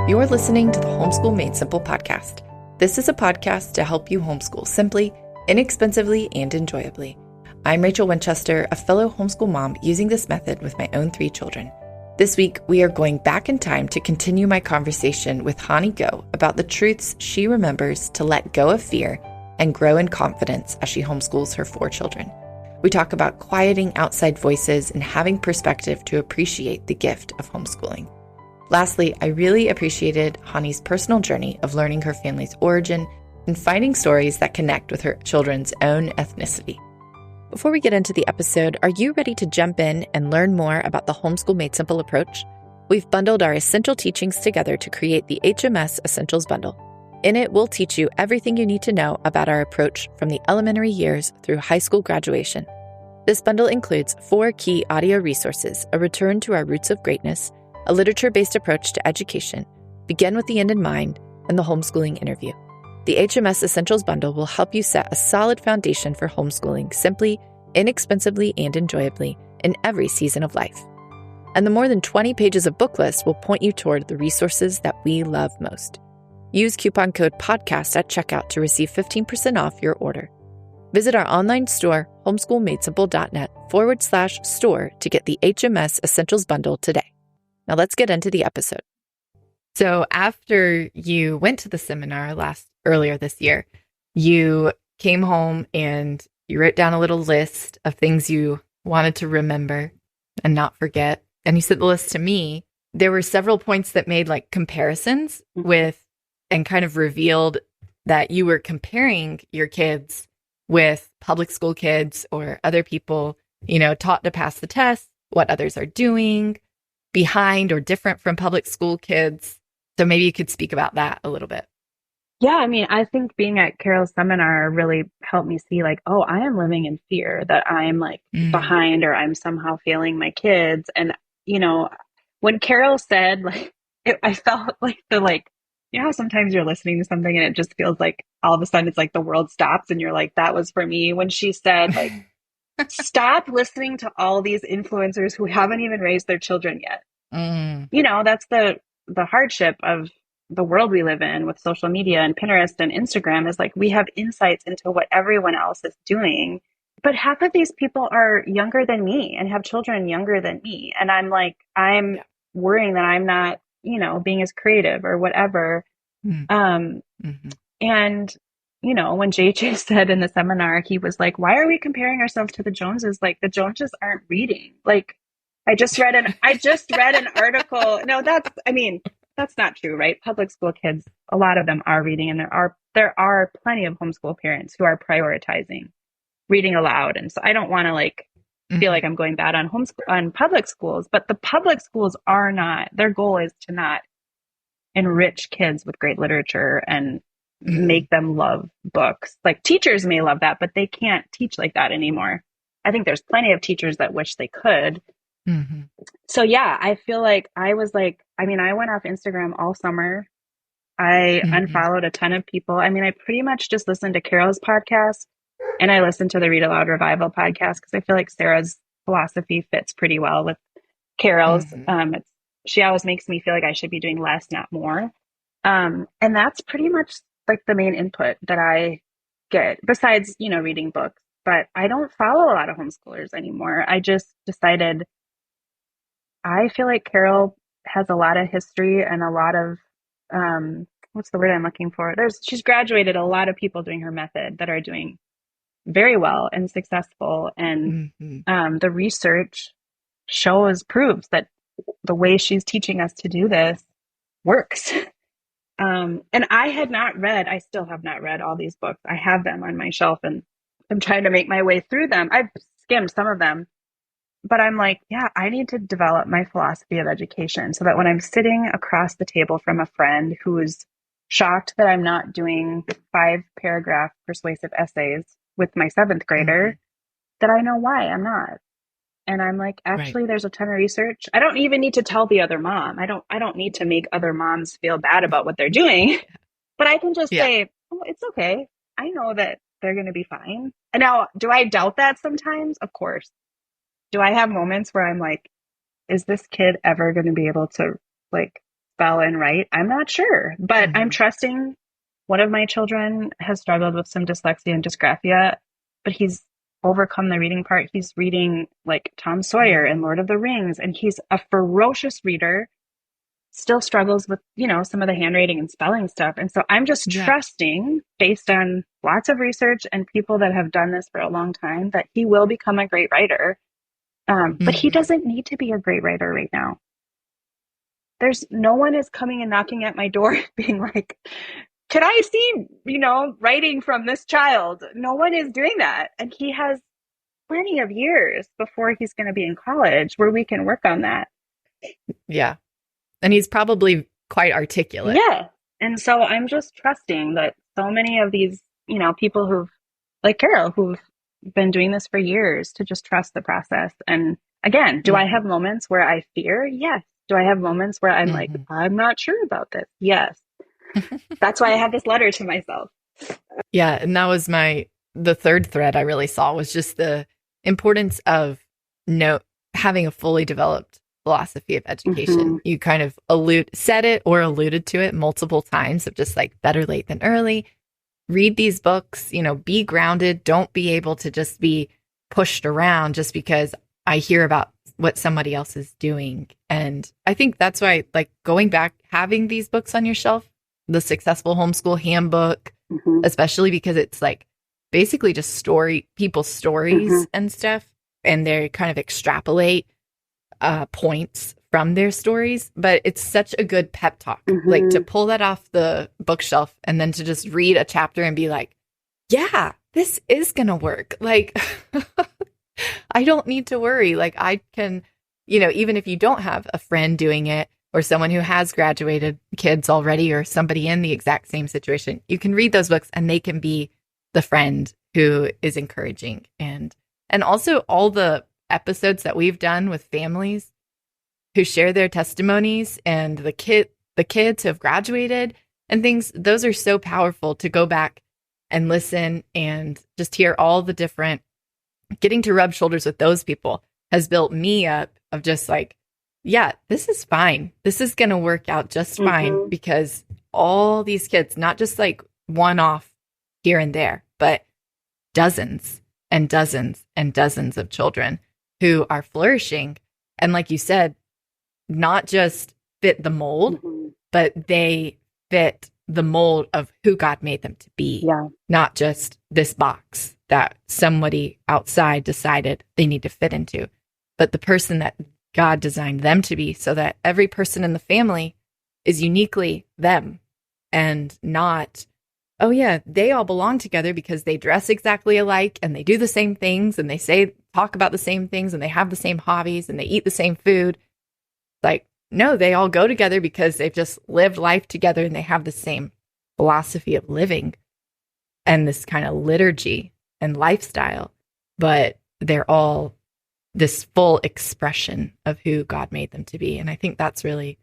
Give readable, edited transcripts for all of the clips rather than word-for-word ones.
You're listening to the Homeschool Made Simple podcast. This is a podcast to help you homeschool simply, inexpensively, and enjoyably. I'm Rachel Winchester, a fellow homeschool mom using this method with my own 3 children. This week, we are going back in time to continue my conversation with Hanni Go about the truths she remembers to let go of fear and grow in confidence as she homeschools her 4 children. We talk about quieting outside voices and having perspective to appreciate the gift of homeschooling. Lastly, I really appreciated Hanni's personal journey of learning her family's origin and finding stories that connect with her children's own ethnicity. Before we get into the episode, are you ready to jump in and learn more about the Homeschool Made Simple approach? We've bundled our essential teachings together to create the HMS Essentials Bundle. In it, we'll teach you everything you need to know about our approach from the elementary years through high school graduation. This bundle includes 4 key audio resources: a return to our roots of greatness, a literature-based approach to education, begin with the end in mind, and the homeschooling interview. The HMS Essentials Bundle will help you set a solid foundation for homeschooling simply, inexpensively, and enjoyably in every season of life. And the more than 20 pages of book lists will point you toward the resources that we love most. Use coupon code PODCAST at checkout to receive 15% off your order. Visit our online store, homeschoolmadesimple.net/store to get the HMS Essentials Bundle today. Now let's get into the episode. So after you went to the seminar earlier this year, you came home and you wrote down a little list of things you wanted to remember and not forget. And you sent the list to me. There were several points that made like comparisons with and kind of revealed that you were comparing your kids with public school kids or other people, taught to pass the test, what others are doing, behind or different from public school kids. So maybe you could speak about that a little bit. Yeah, I mean, I think being at Carole's seminar really helped me see like, oh, I am living in fear that I'm like behind or I'm somehow failing my kids. And, when Carole said like, I felt like how sometimes you're listening to something and it just feels like all of a sudden it's like the world stops and you're like, that was for me when she said like, stop listening to all these influencers who haven't even raised their children yet. That's the hardship of the world we live in with social media and Pinterest and Instagram is like we have insights into what everyone else is doing. But half of these people are younger than me and have children younger than me. And I'm worrying that I'm not, being as creative or whatever. And when JJ said in the seminar, he was like, why are we comparing ourselves to the Joneses? Like the Joneses aren't reading. Like I just read an article. No, that's not true, right? Public school kids, a lot of them are reading, and there are plenty of homeschool parents who are prioritizing reading aloud. And so I don't want to feel like I'm going bad on public schools, but the public schools are not, their goal is to not enrich kids with great literature and make them love books. Like teachers may love that, but they can't teach like that anymore. I think there's plenty of teachers that wish they could. So yeah, I feel like I went off Instagram all summer. I unfollowed a ton of people. I pretty much just listened to Carole's podcast and I listened to the Read Aloud Revival podcast because I feel like Sarah's philosophy fits pretty well with Carole's. She always makes me feel like I should be doing less, not more. And that's pretty much like the main input that I get besides, reading books, but I don't follow a lot of homeschoolers anymore. I just decided I feel like Carole has a lot of history and a lot of, what's the word I'm looking for? She's graduated a lot of people doing her method that are doing very well and successful. And the research proves that the way she's teaching us to do this works. And I still have not read all these books. I have them on my shelf and I'm trying to make my way through them. I've skimmed some of them. But I'm like, yeah, I need to develop my philosophy of education so that when I'm sitting across the table from a friend who's shocked that I'm not doing 5-paragraph persuasive essays with my 7th grader, that I know why I'm not. And I'm like, actually, There's a ton of research. I don't even need to tell the other mom. I don't need to make other moms feel bad about what they're doing. But I can just say, oh, it's okay. I know that they're going to be fine. And now, do I doubt that sometimes? Of course. Do I have moments where I'm like, is this kid ever going to be able to spell and write? I'm not sure, but I'm Mhm. trusting. One of my children has struggled with some dyslexia and dysgraphia, but he's overcome the reading part. He's reading like Tom Sawyer and Mm. Lord of the Rings, and he's a ferocious reader, still struggles with, some of the handwriting and spelling stuff. And so I'm just Yeah. trusting, based on lots of research and people that have done this for a long time, that he will become a great writer. But he Mhm. doesn't need to be a great writer right now. There's no one is coming and knocking at my door being like, can I see, writing from this child? No one is doing that. And he has plenty of years before he's going to be in college where we can work on that. Yeah. And he's probably quite articulate. Yeah. And so I'm just trusting that so many of these, people who've, like Carole, who've been doing this for years, to just trust the process. And again, do I have Mhm. moments where I fear? Yes. Do I have moments where I'm like, Mhm. I'm not sure about this? Yes. That's why I have this letter to myself. Yeah, and that was the third thread I really saw was just the importance of no having a fully developed philosophy of Mm-hmm. education. You kind of said it or alluded to it multiple times of just like better late than early. Read these books, be grounded. Don't be able to just be pushed around just because I hear about what somebody else is doing. And I think that's why, like, going back, having these books on your shelf, the Successful Homeschool Handbook, Mm-hmm. especially because it's like basically just people's Mm-hmm. stories and stuff. And they kind of extrapolate points from their stories, but it's such a good pep talk. Like to Mm-hmm. pull that off the bookshelf and then to just read a chapter and be like, yeah, this is going to work. Like, I don't need to worry. Like, I can, even if you don't have a friend doing it or someone who has graduated kids already or somebody in the exact same situation, you can read those books and they can be the friend who is encouraging. And also all the episodes that we've done with families who share their testimonies and the kids who have graduated and things, those are so powerful to go back and listen and just hear all the different, getting to rub shoulders with those people has built me up of just like, yeah, this is fine. This is going to work out just fine Mm-hmm. because all these kids, not just like one off here and there, but dozens and dozens and dozens of children who are flourishing. And like you said, not just fit the mold, Mm-hmm. but they fit the mold of who God made them to be, Yeah. not just this box that somebody outside decided they need to fit into, but the person that God designed them to be, so that every person in the family is uniquely them and not, oh yeah, they all belong together because they dress exactly alike and they do the same things and they talk about the same things and they have the same hobbies and they eat the same food. Like, no, they all go together because they've just lived life together and they have the same philosophy of living and this kind of liturgy and lifestyle, but they're all this full expression of who God made them to be. And I think that's really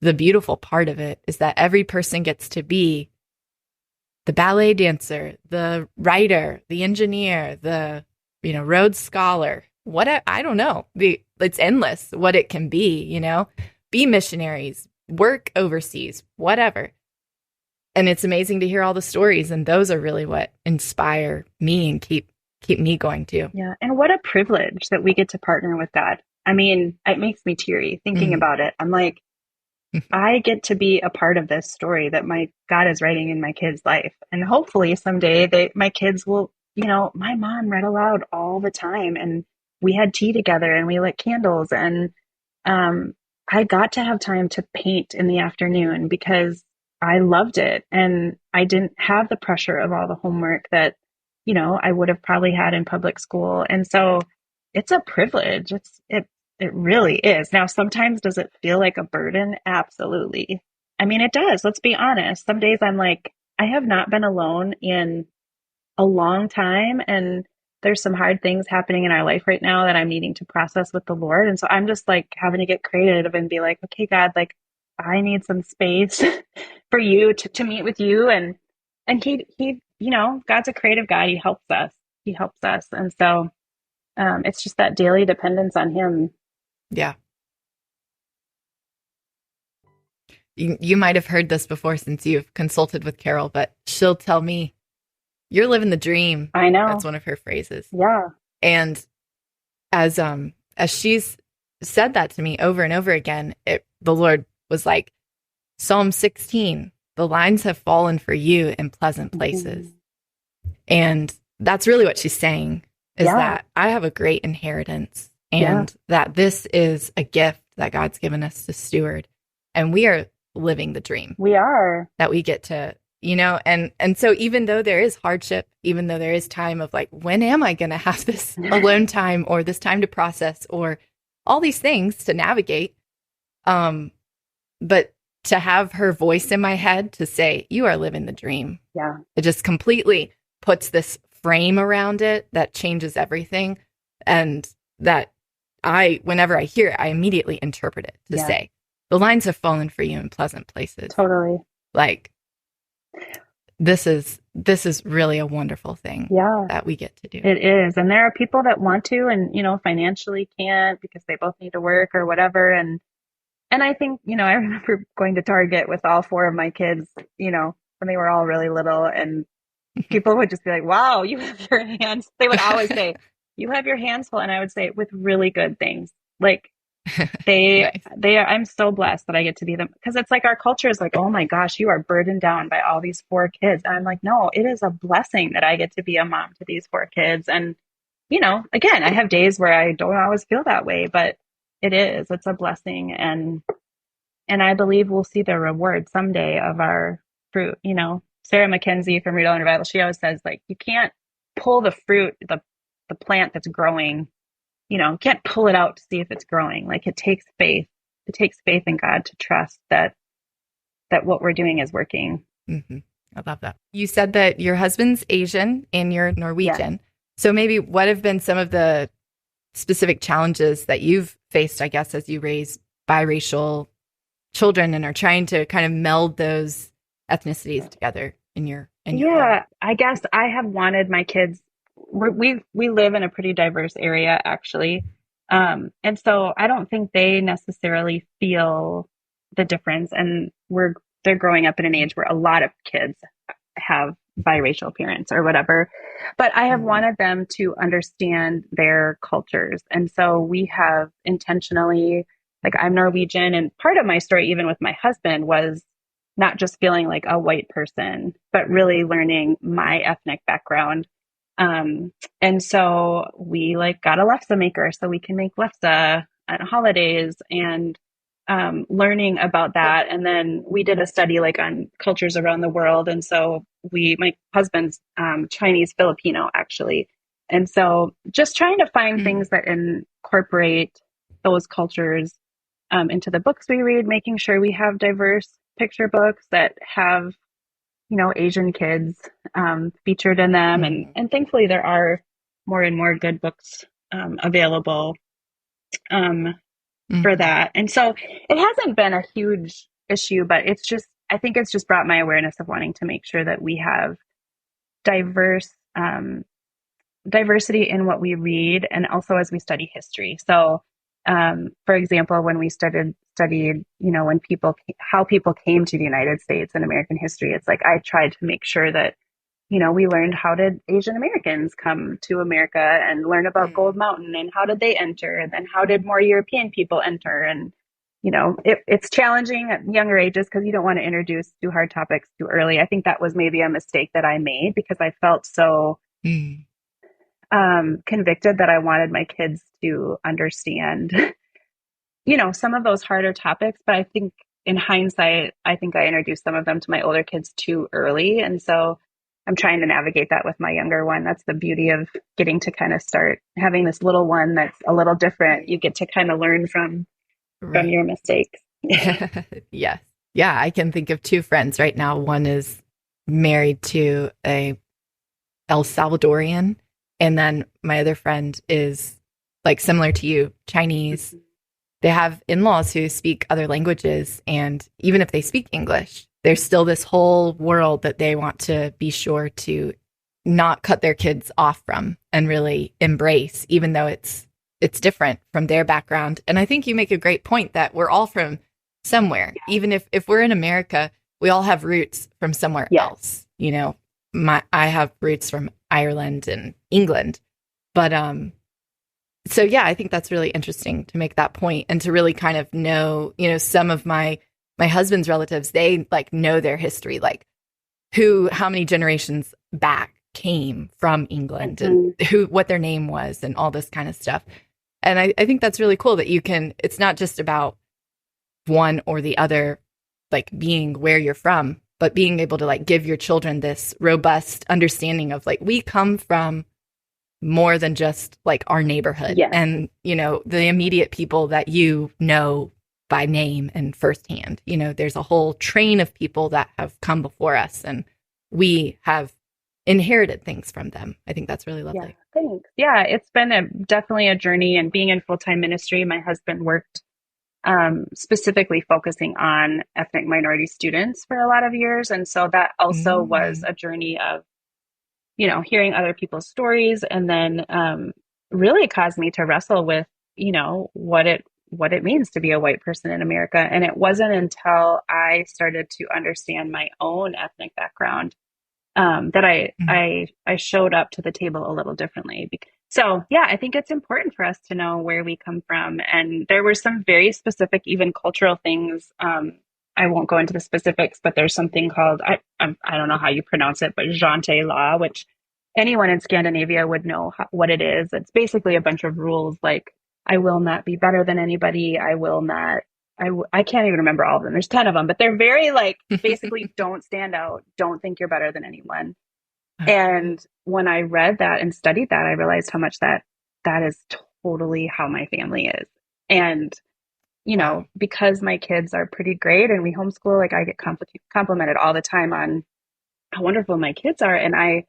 the beautiful part of it, is that every person gets to be the ballet dancer, the writer, the engineer, the Rhodes Scholar. I don't know. It's endless what it can be. Be missionaries, work overseas, whatever. And it's amazing to hear all the stories, and those are really what inspire me and keep me going too. Yeah. And what a privilege that we get to partner with God. I mean, it makes me teary thinking Mm. about it. I'm like, I get to be a part of this story that my God is writing in my kids' life. And hopefully someday my kids will, my mom read aloud all the time, and we had tea together and we lit candles, and um, I got to have time to paint in the afternoon because I loved it. And I didn't have the pressure of all the homework that, I would have probably had in public school. And so it's a privilege. It really is. Now, sometimes does it feel like a burden? Absolutely. I mean, it does. Let's be honest. Some days I'm like, I have not been alone in a long time. And there's some hard things happening in our life right now that I'm needing to process with the Lord. And so I'm just like having to get creative and be like, okay, God, like I need some space for you to meet with you. And he, God's a creative God. He helps us. He helps us. And so it's just that daily dependence on him. Yeah. you might have heard this before since you've consulted with Carole, but she'll tell me, "You're living the dream." I know. That's one of her phrases. Yeah. And as she's said that to me over and over again, the Lord was like, Psalm 16, the lines have fallen for you in pleasant places. And that's really what she's saying, is that I have a great inheritance, and that this is a gift that God's given us to steward. And we are living the dream. We are. That we get to, and so even though there is hardship, even though there is time of like, when am I going to have this alone time, or this time to process, or all these things to navigate, but to have her voice in my head to say, you are living the dream. Yeah. It just completely puts this frame around it that changes everything. And that whenever I hear it, I immediately interpret it to say, the lines have fallen for you in pleasant places. Totally. Like, this is really a wonderful thing that we get to do. It is. And there are people that want to, and, financially can't because they both need to work or whatever. And I think, I remember going to Target with all 4 of my kids, when they were all really little, and people would just be like, wow, you have your hands. They would always say, you have your hands full. And I would say, with really good things. Like, they are, I'm so blessed that I get to be them, because it's like our culture is like, oh my gosh, you are burdened down by all these 4 kids. And I'm like, no, it is a blessing that I get to be a mom to these 4 kids. And, again, I have days where I don't always feel that way, but it's a blessing. And I believe we'll see the reward someday of our fruit. Sarah McKenzie from Read All in Revival, she always says, like, you can't pull the fruit, the plant that's growing, can't pull it out to see if it's growing. Like, it takes faith. It takes faith in God to trust that what we're doing is working. Mm-hmm. I love that. You said that your husband's Asian and you're Norwegian. Yes. So maybe what have been some of the specific challenges that you've faced, I guess, as you raise biracial children and are trying to kind of meld those ethnicities together in your home? I guess I have wanted my kids. We live in a pretty diverse area, actually. And so I don't think they necessarily feel the difference. And they're growing up in an age where a lot of kids have biracial parents or whatever. But I have wanted them to understand their cultures. And so we have intentionally, like, I'm Norwegian, and part of my story, even with my husband, was not just feeling like a white person, but really learning my ethnic background. And so we got a lefse maker so we can make lefse at holidays, and learning about that. And then we did a study on cultures around the world. And so my husband's Chinese Filipino, actually. And so just trying to find things that incorporate those cultures into the books we read, making sure we have diverse picture books that have Asian kids featured in them. And thankfully there are more and more good books available for that. And so it hasn't been a huge issue, but I think it's just brought my awareness of wanting to make sure that we have diversity in what we read, and also as we study history. So for example, when we studied, when how people came to the United States in American history, it's like I tried to make sure that, we learned, how did Asian Americans come to America, and learn about Gold Mountain, and how did they enter, and then how did more European people enter? And, it's challenging at younger ages because you don't want to introduce too hard topics too early. I think that was maybe a mistake that I made because I felt so convicted that I wanted my kids to understand, some of those harder topics. But I think in hindsight, I introduced some of them to my older kids too early. And so I'm trying to navigate that with my younger one. That's the beauty of getting to kind of start having this little one that's a little different. You get to kind of learn from your mistakes. Yes. Yeah. I can think of 2 friends right now. One is married to a El Salvadorian. And then my other friend is similar to you, Chinese. They have in-laws who speak other languages. And even if they speak English, there's still this whole world that they want to be sure to not cut their kids off from and really embrace, even though it's different from their background. And I think you make a great point that we're all from somewhere. Even if we're in America, we all have roots from somewhere else. You know, I have roots from Ireland and England. But so yeah, I think that's really interesting to make that point and to really kind of know, you know, some of my husband's relatives, they like know their history, like how many generations back came from England and what their name was and all this kind of stuff. And I think that's really cool that it's not just about one or the other, like being where you're from, but being able to like give your children this robust understanding of like, we come from more than just like our neighborhood and, you know, the immediate people that you know by name and firsthand. You know, there's a whole train of people that have come before us and we have inherited things from them. I think that's really lovely. Yeah, thanks. Yeah, it's been definitely a journey, and being in full-time ministry, my husband worked specifically focusing on ethnic minority students for a lot of years. And so that also was a journey of, you know, hearing other people's stories, and then really caused me to wrestle with, you know, what it means to be a white person in America. And it wasn't until I started to understand my own ethnic background that I showed up to the table a little differently. So yeah, I think it's important for us to know where we come from. And there were some very specific, even cultural things. I won't go into the specifics, but there's something called, I don't know how you pronounce it, but Jante law, which anyone in Scandinavia would know what it is. It's basically a bunch of rules like, I will not be better than anybody. I will not, I can't even remember all of them. There's 10 of them, but they're very like, basically don't stand out. Don't think you're better than anyone. And when I read that and studied that, I realized how much that is totally how my family is. And, you know, because my kids are pretty great and we homeschool, like I get complimented all the time on how wonderful my kids are. And I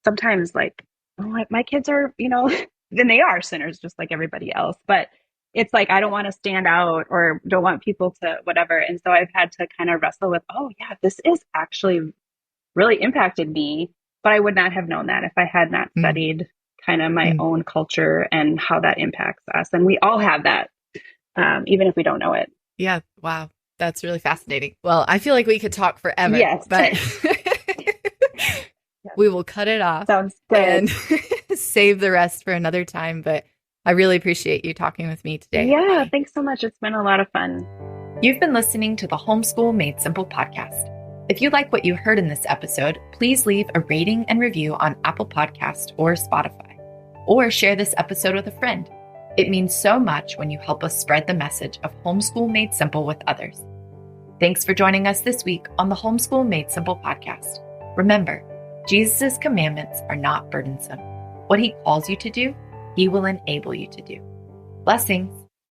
sometimes like, oh, my kids are, you know, then they are sinners just like everybody else. But it's like, I don't want to stand out or don't want people to whatever. And so I've had to kind of wrestle with, oh yeah, this is actually really impacted me. But I would not have known that if I had not studied kind of my own culture and how that impacts us. And we all have that, even if we don't know it. Yeah. Wow. That's really fascinating. Well, I feel like we could talk forever, but we will cut it off. Sounds good. And save the rest for another time. But I really appreciate you talking with me today. Yeah. Thanks so much. It's been a lot of fun. You've been listening to the Homeschool Made Simple podcast. If you like what you heard in this episode, please leave a rating and review on Apple Podcast or Spotify, or share this episode with a friend. It means so much when you help us spread the message of Homeschool Made Simple with others. Thanks for joining us this week on the Homeschool Made Simple podcast. Remember, Jesus' commandments are not burdensome. What he calls you to do, he will enable you to do. Blessings.